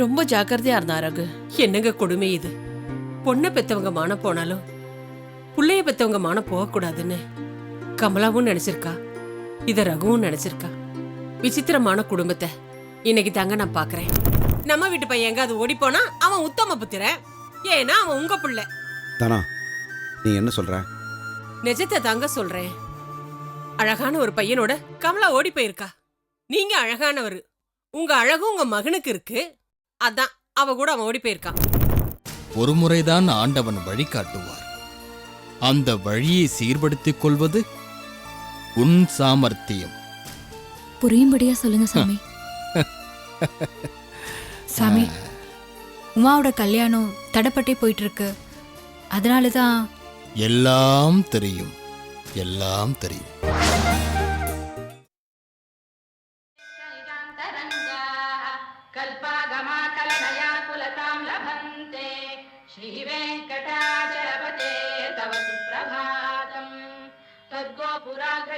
ரொம்ப ஜாக்கிரதையா இருந்தா ரகு. என்னங்க கொடுமை இது. பொண்ணை பெத்தவங்க மானம் போனாலும் புள்ளைய பெத்தவங்க மானம் போகக்கூடாதுன்னு கமலாவும் நினைச்சிருக்கா, இத ரகுவும் நினைச்சிருக்கா. விசித்திரமான குடும்பத்தை இன்னைக்கு தாங்க நான் பாக்குறேன். நம்ம வீட்டு பையன் எங்க அது ஓடி போனா அவன் உத்தம புத்திரன், ஏன்னா அவன் உங்க புள்ள தானா. நீ என்ன சொல்ற? நிஜத்தை தாங்க சொல்றேன். அழகான ஒரு பையனோட கமலா ஓடி போயிருக்கா. நீங்க அழகானவரு, உங்க அழகு உங்க மகனுக்கு இருக்கு, அதான் அவ கூட அவன் ஓடி போயிருக்கான். ஒரு முறைதான் ஆண்டவன் வழி காட்டுவார். அந்த வழியை சீர்படுத்திக் கொள்வது உன் சாமர்த்தியம். புரியும்படியா சொல்லுங்க சாமி. சாமி, உமாவோட கல்யாணம் தடைப்பட்டே போயிட்டு இருக்கு. அதனாலதான். எல்லாம் தெரியும், எல்லாம் தெரியும்.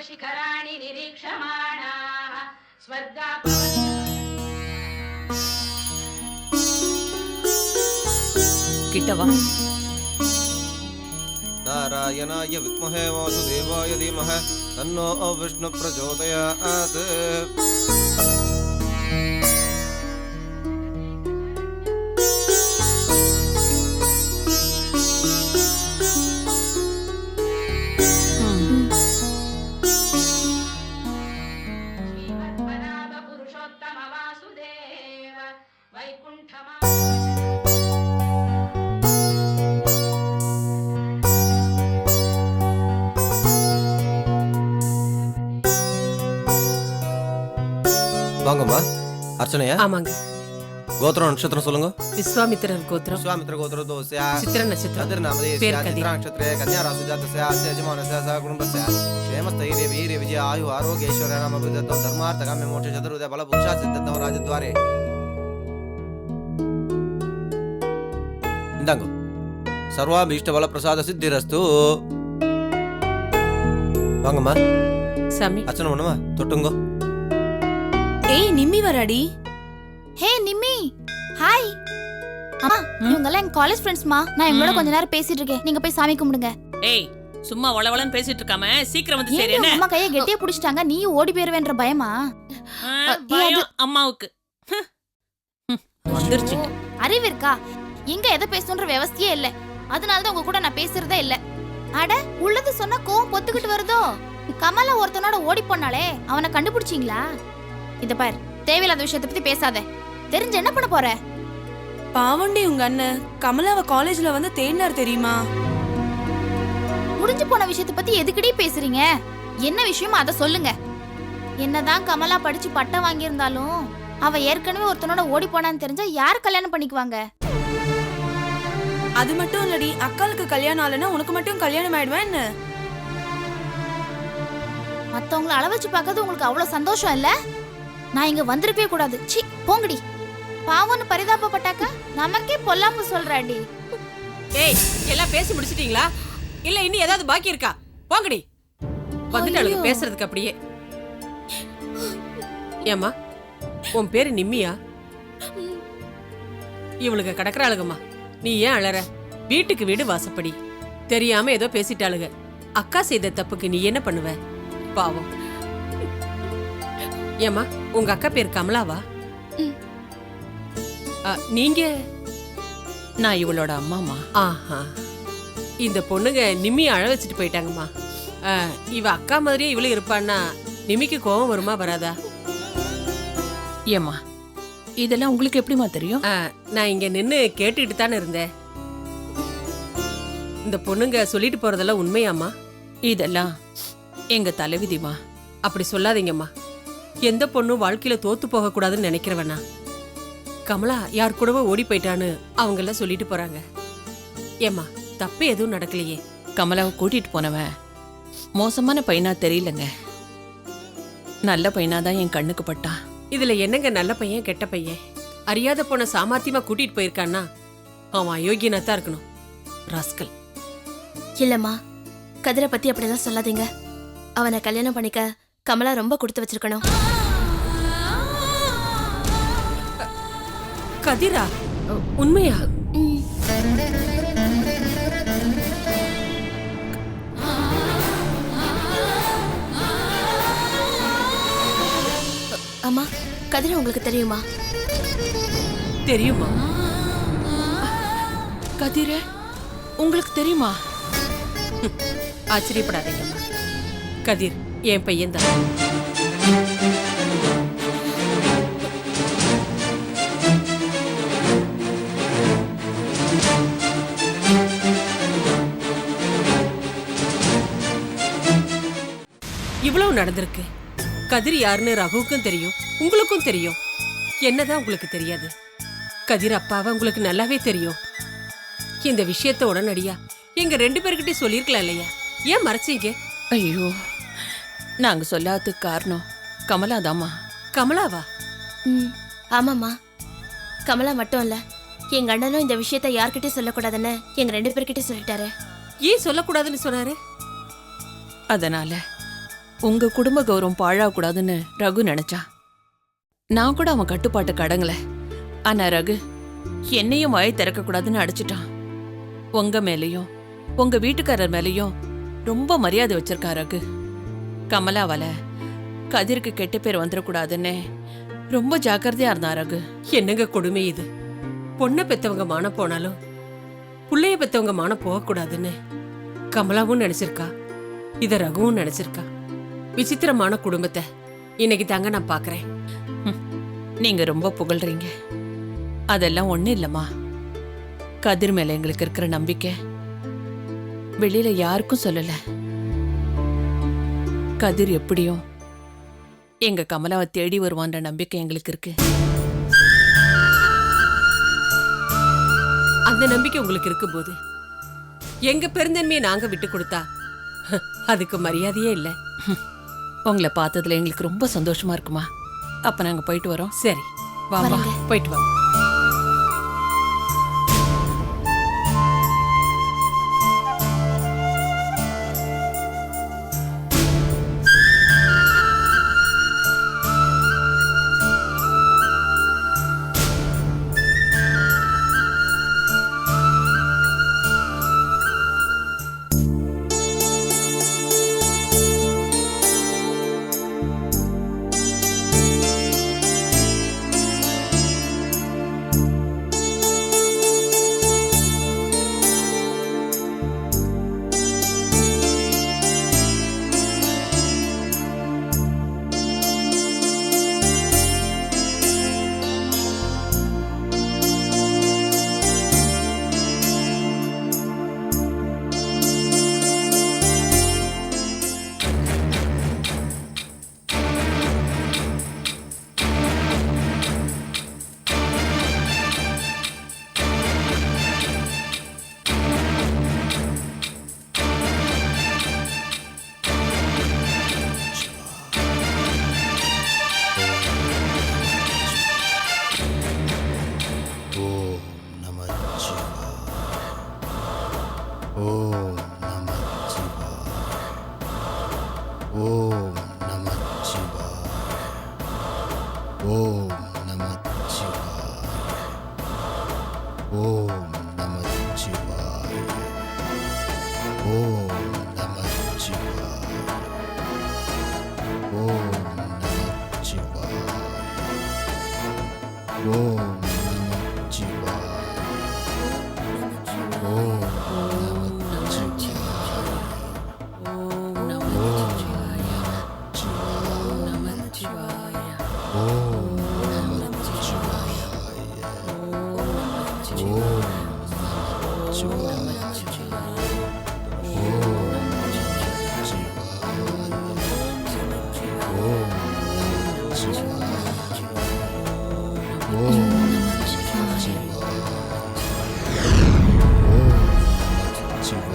शिखराणि निरीक्षमाणाः स्वर्गात् கிட்டவா. नारायणाय विद्महे वासुदेवाय धीमहि तन्नो विष्णु प्रचोदयात्. வாங்கம்மா. அர்ச்சனையா? ஆமாங்க. கோத்திரம் நட்சத்திரம் சொல்லுங்க. விஸ்வாமித்திரர் கோத்திரம். விஸ்வாமித்திர கோத்திர தோஸ்யா சித்திர நட்சத்திரம். அதிர்நாமதே சித்ரா நட்சத்திரே கன்யா ராசி ஜாதஸ்ய அஸ்ய யஜமானஸ்ய ச குடும்பஸ்ய க்ஷேமஸ்தைர்ய வீர்ய விஜய ஆயு ஆரோக்ய ஐஸ்வர்ய நாம அபிவృద్ధோ தர்மார்த்த காம்ய மோட்ச சதுர்வித பல புருஷா சித்தத்தோ ராஜத்வாரே. இந்தாங்க. சர்வாபீஷ்ட பல பிரசாத சித்திரஸ்து. வாங்கம்மா. சாமி அர்ச்சனை பண்ணுமா? தொட்டுங்க. ஏய் நிம்மி வராடி. ஹே நிம்மி, ஹாய். அம்மா, இவங்கெல்லாம் எங்க காலேஜ் ஃப்ரெண்ட்ஸ்மா. நான் இவங்களோட கொஞ்ச நேரம் பேசிட்டு இருக்கேன். நீங்க போய் சாமி கும்பிடுங்க. ஏய் சும்மா வளவளன்னு பேசிட்டு இருக்காம சீக்கிரம் வந்து சரி. என்ன அம்மா கையை கெட்டியா புடிச்சிட்டாங்க, நீ ஓடி போயிருவேன்ற பயமா? அம்மாவுக்கு வந்துருச்சு. அறிவு இருக்கா? எங்க எதை பேசணுன்ற விவஸ்தையே இல்ல. அதனாலதான் உங்க கூட நான் பேசுறதே இல்ல. அட, உள்ளது சொன்னா கோவம் பொத்துக்கிட்டு வருதோ. கமலா ஒருத்தனோட ஓடி போனாலே, அவனை கண்டுபிடிச்சிங்களா? இத பாரு, தேவையில்லாத விஷயத்தை பத்தி பேசாத. தெரிஞ்சு என்ன பண்ண போற? பாவண்டி உங்க அண்ணன் கமலாவை காலேஜ்ல வந்து தேடினார் தெரியுமா? முடிஞ்சு போன விஷயத்தை பத்தி எதுக்கடி பேசுறீங்க? என்ன விஷயம் அத சொல்லுங்க. என்னதான் கமலா படிச்சு பட்டம் வாங்கியிருந்தாலும் அவ ஏற்கனவே ஒருத்தனோட ஓடி போனான்னு தெரிஞ்சா யார் கல்யாணம் பண்ணிக்குவாங்க? அது மட்டும் இல்லடி, அக்காளுக்கு கல்யாணம் ஆலனா உனக்கு மட்டும் கல்யாணம் ஆயிடுவேன் என்ன? மத்தவங்களை அள வச்சு பார்க்கறது உங்களுக்கு அவ்வளவு சந்தோஷம் இல்ல? நான் இங்க வந்திருக்கவே கூடாது. சி, போங்கடி. பாவம்னு பரிதாபப்பட்டாக்க நமக்கே பொல்லாப்பு சொல்றாடி. ஏய், எல்லாம் பேசி முடிச்சிட்டீங்களா? இல்ல இன்னும் ஏதாவது பாக்கி இருக்கா? போங்கடி. வந்துட்டாளுங்க பேசுறதுக்கு அப்படியே. ஏம்மா, உன் பேரு நிம்மியா? இவளுக்கு கடக்குறாளுங்கம்மா. நீ ஏன் அழற? வீட்டுக்கு வீடு வாசப்படி. தெரியாம ஏதோ பேசிட்டாளுங்க. அக்கா செய்த தப்புக்கு நீ என்ன பண்ணுவ? பாவம். ஏம்மா, உங்க அக்கா பேர் கமலாவா? நீங்க? நான் இவளோட அம்மாமா. ஆஹா, இந்த பொண்ணுங்க நிம்மி அழ வச்சுட்டு போயிட்டாங்கம்மா. இவ அக்கா மாதிரியே இவளும் இருப்பான்னா நிமிக்கு கோவம் வருமா வராதா? ஏம்மா, இதெல்லாம் உங்களுக்கு எப்படிமா தெரியும்? நான் இங்க நின்னு கேட்டுட்டு தானே இருந்தேன். இந்த பொண்ணுங்க சொல்லிட்டு போறதெல்லாம் உண்மையாம்மா? இதெல்லாம் எங்க தலைவிதிமா. அப்படி சொல்லாதீங்கம்மா. எந்த பொண்ணும் வாழ்க்கையில தோத்து போக கூடாதுன்னு நினைக்கிறவனா? கமலா யார் கூடவோ ஓடி போயிட்டான்னு அவங்க எல்லாம் சொல்லிட்டு போறாங்க. ஏம்மா, தப்பு எதுவும் நடக்கலையே? கமலாவை கூட்டிட்டு போனவன் மோசமான பையனா தெரியலங்க. நல்ல பையனாதான் என் கண்ணுக்கு பட்டான். இதுல என்னங்க நல்ல பையன் கெட்ட பையன்? அறியாத பொண்ண சாமர்த்தியமா கூட்டிட்டு போயிருக்கான்னா அவன் அயோக்கியனா தான் இருக்கணும். ராஸ்கல். இல்லம்மா, கதிரை பத்தி அப்படிதான் சொல்லாதீங்க. அவனை கல்யாணம் பண்ணிக்க கமலா ரொம்ப கொடுத்து வச்சிருக்கணும். கதிரா உண்மையா? ம். அம்மா, கதிர உங்களுக்கு தெரியுமா? தெரியுமா? கதிர உங்களுக்கு தெரியுமா? ஆச்சரியப்படாதீங்கம்மா. கதிர் என் பையன்தான். இவ்வளவு நடந்திருக்கு. கதிர் யாருன்னு ரகுவுக்கும் தெரியும், உங்களுக்கும் தெரியும். என்னதான் உங்களுக்கு தெரியாது? கதிர் அப்பாவை உங்களுக்கு நல்லாவே தெரியும். இந்த விஷயத்த உடனடியா எங்க 2 பேர்கிட்டயும் சொல்லிருக்கலாம் இல்லையா? ஏன் மறைச்சீங்க? ஐயோ, நாங்க சொல்லாததுக்கு காரணம் கமலாதாம்மா. கமலாவா? ம். ஆமாம்மா, கமலா மட்டும் இல்ல, எங்க அண்ணனும் இந்த விஷயத்த யார்கிட்டயும் சொல்லக்கூடாதுன்னு எங்க 2 பேர்கிட்ட சொல்லிட்டாரு. ஏன் சொல்லக்கூடாதுன்னு சொன்னாரு? அதனால உங்க குடும்ப கௌரவம் பாழாக்கூடாதுன்னு ரகு நினைச்சான். நான் கூட அவன் கட்டுப்பாட்டு கடங்கல. ஆனா ரகு என்னையும் வாயை திறக்க கூடாதுன்னு அடிச்சிட்டான். உங்க மேலயும் உங்க வீட்டுக்காரர் மேலயும் ரொம்ப மரியாதை வச்சிருக்கா ரகு. கமலாவால கதிருக்கு கெட்ட பேர் வந்துடக்கூடாதுன்னு ரொம்ப ஜாக்கிரதையா இருந்தா ரகு. என்னங்க கொடுமை இது? பொண்ணை பெத்தவங்க மான போனாலும் புள்ளைய பெத்தவங்க மான போகக்கூடாதுன்னு கமலாவும் நினைச்சிருக்கா, இத ரகுவும் நினைச்சிருக்கா. விசித்திரமான குடும்பத்தை இன்னைக்கு தாங்க நான் பாக்குறேன். நீங்க ரொம்ப புகழ்றீங்க. அதெல்லாம் ஒண்ணு இல்லம்மா. கதிர் மேல எங்களுக்கு இருக்கிற நம்பிக்கை வெளியில யாருக்கும் சொல்லல. கதிர் எப்படியும் எங்க கமலாவை தேடி வருவான்ற நம்பிக்கை எங்களுக்கு இருக்கு. அந்த நம்பிக்கை உங்களுக்கு இருக்கும்போது எங்க பெருந்தன்மையை நாங்க விட்டு கொடுத்தா அதுக்கு மரியாதையே இல்லை. உங்களை பார்த்ததுல எங்களுக்கு ரொம்ப சந்தோஷமா இருக்குமா. அப்ப நாங்க போயிட்டு வரோம். சரி, வா வா, வரேங்க. போயிட்டு வா.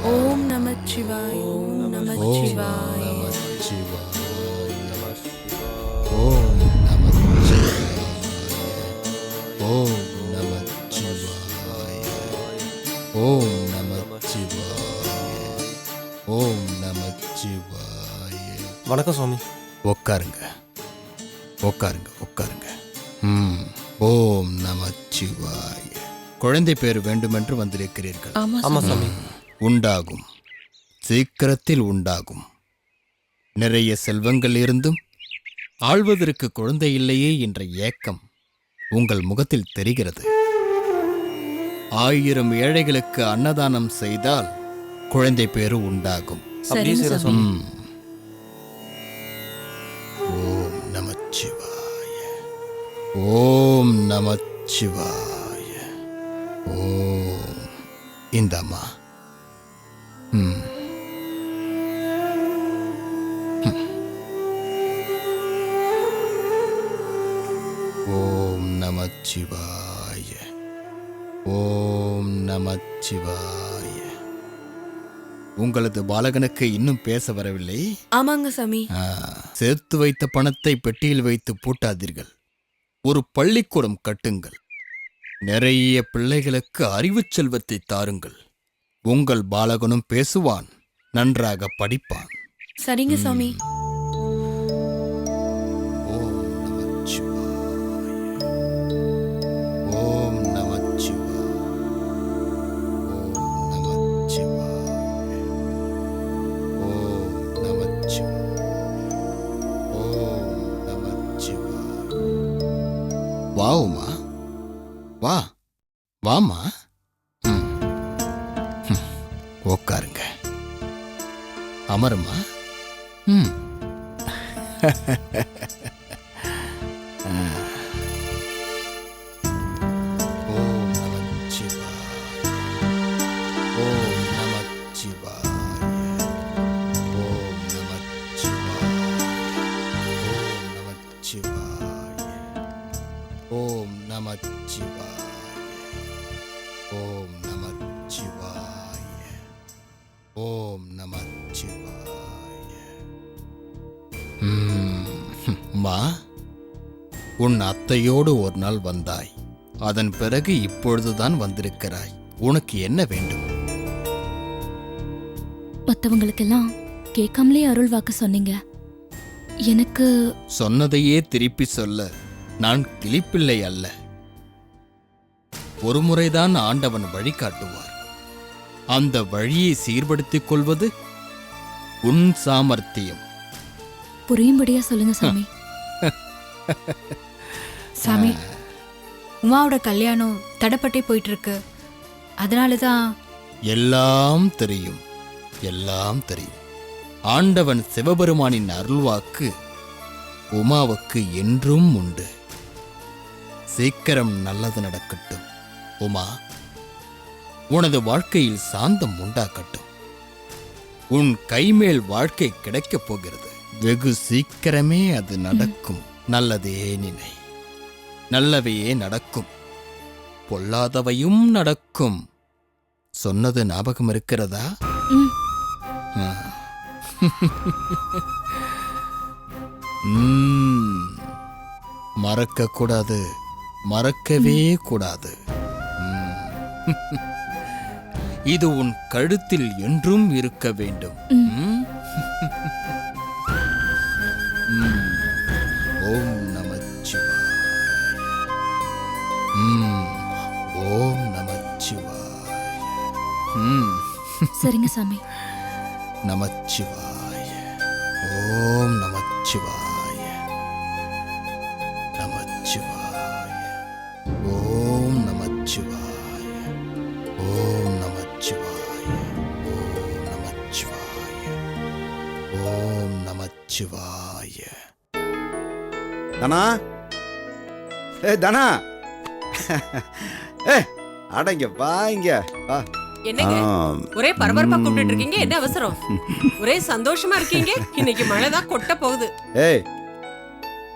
ஓம் நமச்சிவாய, ஓம் நமச்சிவாய. வணக்கம் சுவாமி. உட்காருங்க உட்காருங்க உட்காருங்க. ஓம் நம நமச்சிவாய. குழந்தை பேர் வேண்டுமென்று வந்திருக்கிறீர்கள். ஆமா ஆமா சாமி. சாமி. உண்டாகும், சீக்கிரத்தில் உண்டாகும். நிறைய செல்வங்கள் இருந்தும் ஆள்வதற்கு குழந்தை இல்லையே என்ற ஏக்கம் உங்கள் முகத்தில் தெரிகிறது. 1000 ஏழைகளுக்கு அன்னதானம் செய்தால் குழந்தை பேரு உண்டாகும். அப்படியே சரிங்க செய்யற சாமி. சாமி. ஓம் நமச்சிவாய. ஓம் நமச்சிவாய. ஓம். இந்தம்மா. ஓம் நமச்சிவாய. ஓம் நமச்சிவாய. உங்களது பாலகனுக்கு இன்னும் பேச வரவில்லை? ஆமாங்க சாமி. சேர்த்து வைத்த பணத்தை பெட்டியில் வைத்து பூட்டாதீர்கள். ஒரு பள்ளிக்கூடம் கட்டுங்கள். நிறைய பிள்ளைகளுக்கு அறிவுச் செல்வத்தை தாருங்கள். உங்கள் பாலகனும் பேசுவான், நன்றாக படிப்பான். சரிங்க சாமி. ஓம் நமச்சிவாய. ஓம் நமச்சிவாய. ஓம் நமச்சிவாய. வா உமா, வா, வாமா. உக்காருங்க. அமருமா. ஓம் நமச்சிவாய. ஓம் நமச்சிவாய. ஓம் நமச்சிவாய. ஓம் நமச்சிவாய. ஓம் நமச்சிவாய. ஓம் நமச்சிவாய. மா, உன் அத்தையோடு ஒரு நாள் வந்தாய். அதன் பிறகு இப்பொழுதுதான் வந்திருக்கிறாய். உனக்கு என்ன வேண்டும்? மற்றவங்களுக்கெல்லாம் கேட்காமலே அருள் வாக்கு சொன்னீங்க. எனக்கு சொன்னதையே திருப்பி சொல்ல நான் கிளிப்பிள்ளை அல்ல. ஒரு முறைதான் ஆண்டவன் வழிகாட்டுவார். அந்த வழியை சீர்படுத்திக் கொள்வது உன் சாமர்த்தியம். புரியும்படியா சொல்லுங்க சாமி. சாமி, உமாவோட கல்யாணம் தடைப்பட்டே போயிட்டு இருக்கு. அதனாலதான். எல்லாம் தெரியும், எல்லாம் தெரியும். ஆண்டவன் சிவபெருமானின் அருள்வாக்கு உமாவுக்கு என்றும் உண்டு. சீக்கிரம் நல்லது நடக்கட்டும். உமா, உனது வாழ்க்கையில் சாந்தம் உண்டாக்கட்டும். உன் கைமேல் வாழ்க்கை கிடைக்கப் போகிறது. வெகு சீக்கிரமே அது நடக்கும். நல்லதே நினை, நல்லவையே நடக்கும், பொல்லாதவையும் நடக்கும். சொன்னது ஞாபகம் இருக்கிறதா? மறக்க கூடாது, மறக்கவே கூடாது. இது உன் கழுத்தில் என்றும் இருக்க வேண்டும். ஓம் நமச்சிவாய. ஓம் நமச்சிவாய. சரிங்க சாமி. நமச்சிவாய. ஓம் நமச்சிவாய. நமச்சிவாய. ஓம் நமச்சிவாய. ஓம் நமச்சிவாய. ஓம் நமச்சிவாய. ஓம் நமச்சிவாய. தனா, தனா, அடங்க வா, இங்க வா. என்னங்க ஒரே பரபரப்பா கூப்பிட்டு இருக்கீங்க? என்ன அவசரம்? ஒரே சந்தோஷமா இருக்கீங்க. இன்னைக்கு மழைதான் கொட்ட போகுது. ஏய்,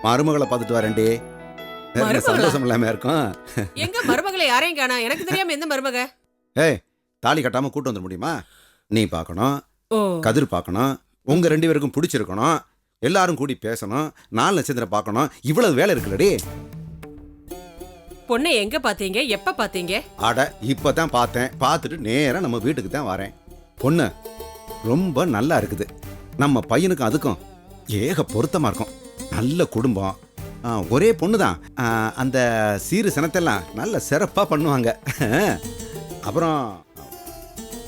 மருமகளை பார்த்துட்டு வரேன்டி. சந்தோஷம் இல்லாம இருக்கும். எங்க மருமகளை யாரையும் காணா? எனக்கு தெரியாம எந்த மருமக? ஏய், தாலி கட்டாம கூட்டு வந்துட முடியுமா? நீ பார்க்கணும், ஓ, கதிர் பார்க்கணும், உங்க 2 பேருக்கும் பிடிச்சிருக்கணும், எல்லாரும் கூடி பேசணும், 4 நட்சத்திரம் பார்க்கணும். இவ்வளவு வேலை இருக்குல்லடி. பொண்ணை எங்க பாத்தீங்க? எப்ப பாத்தீங்க? அட, இப்பதான் பார்த்தேன். பார்த்துட்டு நேரா நம்ம வீட்டுக்கு தான் வரேன். பொண்ணு ரொம்ப நல்லா இருக்குது. நம்ம பையனுக்கும் அதுக்கும் ஏக பொருத்தமா இருக்கும். நல்ல குடும்பம், ஒரே பொண்ணு தான். அந்த சீரு சனத்தெல்லாம் நல்ல சிறப்பாக பண்ணுவாங்க. அப்புறம்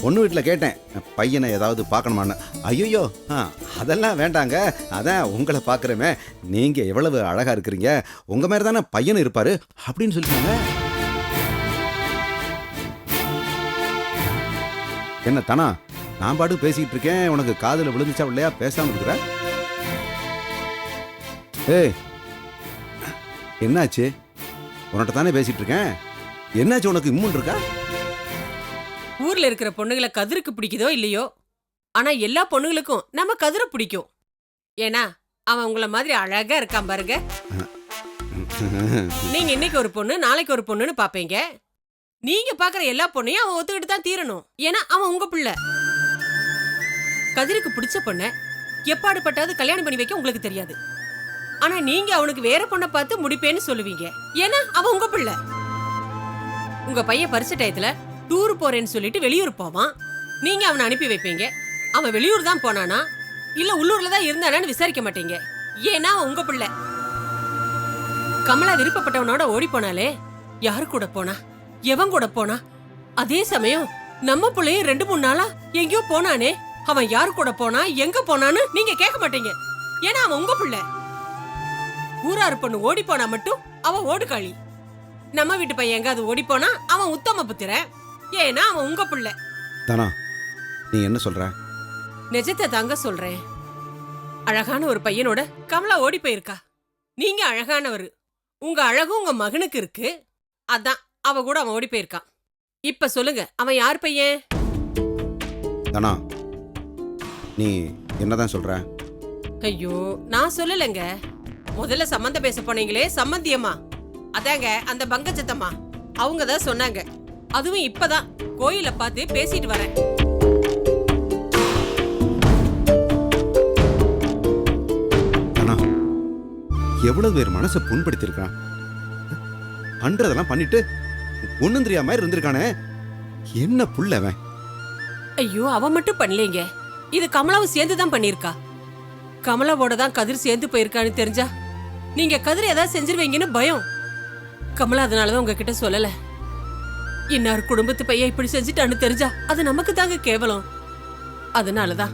பொண்ணு வீட்டில் கேட்டேன், பையனை ஏதாவது பார்க்கணுமான்னு. ஐயோ அதெல்லாம் வேண்டாங்க, அதான் உங்களை பார்க்குறமே, நீங்கள் எவ்வளவு அழகாக இருக்கிறீங்க, உங்கள் மாதிரி தானே பையனும் இருப்பார் அப்படின்னு சொல்லிட்டாங்க. என்ன தானா, நான் பாட்டு பேசிக்கிட்டு இருக்கேன், உனக்கு காதில் விழுந்துச்சா இல்லையா பேசாமல் இருக்கிற? ஏய் என்னாச்சு? உன்கிட்ட தானே பேசிட்டு இருக்கேன், என்னாச்சு உனக்கு? இம்முன் இருக்கா? ஊர்ல இருக்கிற பொண்ணுங்களை கதிருக்கு பிடிக்குதோ இல்லையோ, ஆனா எல்லா பொண்ணுங்களுக்கும் நம்ம கதிரை பிடிக்கும். ஏன்னா அவன் உங்கள மாதிரி அழகா இருக்கான் பாருங்க. நீங்க இன்னைக்கு ஒரு பொண்ணு நாளைக்கு ஒரு பொண்ணுன்னு பாப்பீங்க. நீங்க பாக்குற எல்லா பொண்ணையும் அவன் ஒத்துக்கிட்டு தான் தீரணும். ஏன்னா அவன் உங்க பிள்ளை. கதிருக்கு பிடிச்ச பொண்ண எப்பாடுபட்டாவது கல்யாணம் பண்ணி வைக்க உங்களுக்கு தெரியாது. ஆனா நீங்க அவனுக்கு வேற பொண்ணை பார்த்து முடிப்பேன்னு சொல்லுவீங்க. ஏன்னா அவன் உங்க பிள்ளை. உங்க பையன் பரிசு டயத்துல டூர் போறேன்னு சொல்லிட்டு வெளியூர் போவான். நீங்க அவனை அனுப்பி வைப்பீங்க. அவன் வெளியூர் தான் போனானா இல்ல உள்ளூர்ல தான் இருந்தானான்னு விசாரிக்க மாட்டீங்க. ஏன்னா அவன் உங்க பிள்ளை. கமலா விருப்பப்பட்டவனோட ஓடி போனாலே யாரு கூட போனா, எவன் கூட போனா? அதே சமயம் நம்ம பிள்ளையும் 2-3 நாளா எங்கேயோ போனானே, அவன் யாரு கூட போனா எங்க போனான்னு நீங்க கேட்க மாட்டீங்க. ஏன்னா அவன் உங்க பிள்ளை. ஊராரு பொண்ணு ஓடி போனா மட்டும் அவன் ஓடுகாளி. நம்ம வீட்டு பையன் எங்காவது ஓடி போனா அவன் உத்தம புத்திரன். ஏன்னா அவன் உங்க பிள்ளை. தானா, நீ என்ன சொல்ற? நிஜத்தை தாங்க சொல்றேன். அழகான ஒரு பையனோட கமலா ஓடி போயிருக்கா. நீங்க அழகானவரு, உங்க அழகும் உங்க மகனுக்கு இருக்கு. அதான் அவ கூட அவன் ஓடி போயிருக்கான். இப்ப சொல்லுங்க, அவன் யார் பையன்? தானா, நீ என்னதான் சொல்ற? ஐயோ நான் சொல்லலைங்க. முதல்ல சம்மந்தம் பேச போனீங்களே சம்மந்தியம்மா, அதாங்க அந்த பங்கச்சத்தம்மா, அவங்க தான் சொன்னாங்க. அதுவும் இப்பதான் கோயில பார்த்து பேசிட்டு வரேன். தானா, எவ்வளவு பேர் மனசை புண்படுத்திருக்கான். பண்றதெல்லாம் பண்ணிட்டு ஒண்ணும் தெரியாம மாதிரி இருந்திருக்கானே, என்ன புள்ள அவன்? ஐயோ அவன் மட்டும் பண்ணலீங்க, இது கமலாவும் சேர்ந்துதான் பண்ணிருக்கா. கமலாவோட தான் கதிர் சேர்ந்து போயிருக்கான்னு தெரிஞ்சா நீங்க கதிர் ஏதாவது செஞ்சிருவீங்கன்னு பயம். கமலா அதனாலதான் உங்ககிட்ட சொல்லல. இன்னார் குடும்பத்து பையன் இப்படி செஞ்சுட்டான்னு தெரிஞ்சா அது நமக்கு தாங்க கேவலம். அதனாலதான்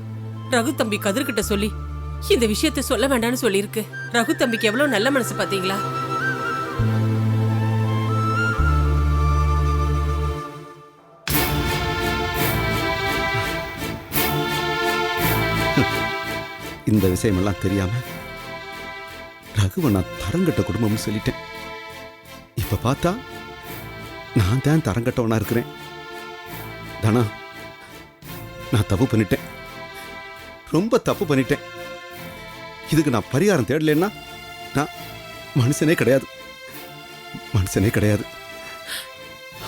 ரகு தம்பி கதிர்கிட்ட சொல்லி இந்த விஷயத்த சொல்ல வேண்டாம்னு சொல்லியிருக்கு. ரகு தம்பிக்கு எவ்வளவு நல்ல மனசு பாத்தீங்களா? இந்த விஷயமெல்லாம் தெரியாம ரகுவை நான் தரங்கட்ட குடும்பம்னு சொல்லிட்டேன். இப்ப பார்த்தா நான் தான் தரங்கட்டவனா இருக்கிறேன். தானா, நான் தப்பு பண்ணிட்டேன், ரொம்ப தப்பு பண்ணிட்டேன். இதுக்கு நான் பரிகாரம் தேடலன்னா நான் மனுஷனே கிடையாது, மனுஷனே கிடையாது.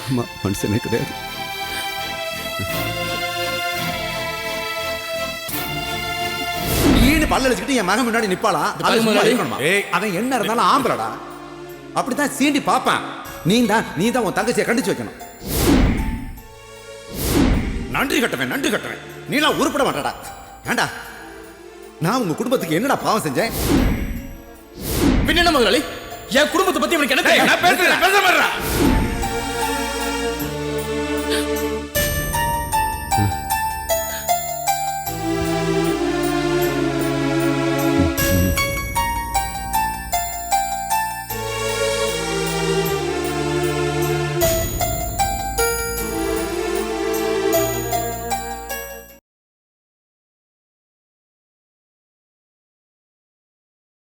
ஆமா, மனுஷனே கிடையாது. பல்லடிச்சுக்கிட்டு என் மகன் முன்னாடி நிப்பாளா? அவன் என்ன இருந்தாலும் ஆம்பளடா, அப்படித்தான் சீண்டி பாப்பான். நீ தான் உன் தங்கச்சியை கண்டிச்சு வைக்கணும். நன்றி கட்டவன், நன்றி கட்டவன். நீலாம் உருப்பட மாட்டடா. ஏண்டா, நான் உங்க குடும்பத்துக்கு என்னடா பாவம் செஞ்சேன்? பின்ன முதலாளி, என் குடும்பத்தை பத்தி அவனுக்கு என்ன?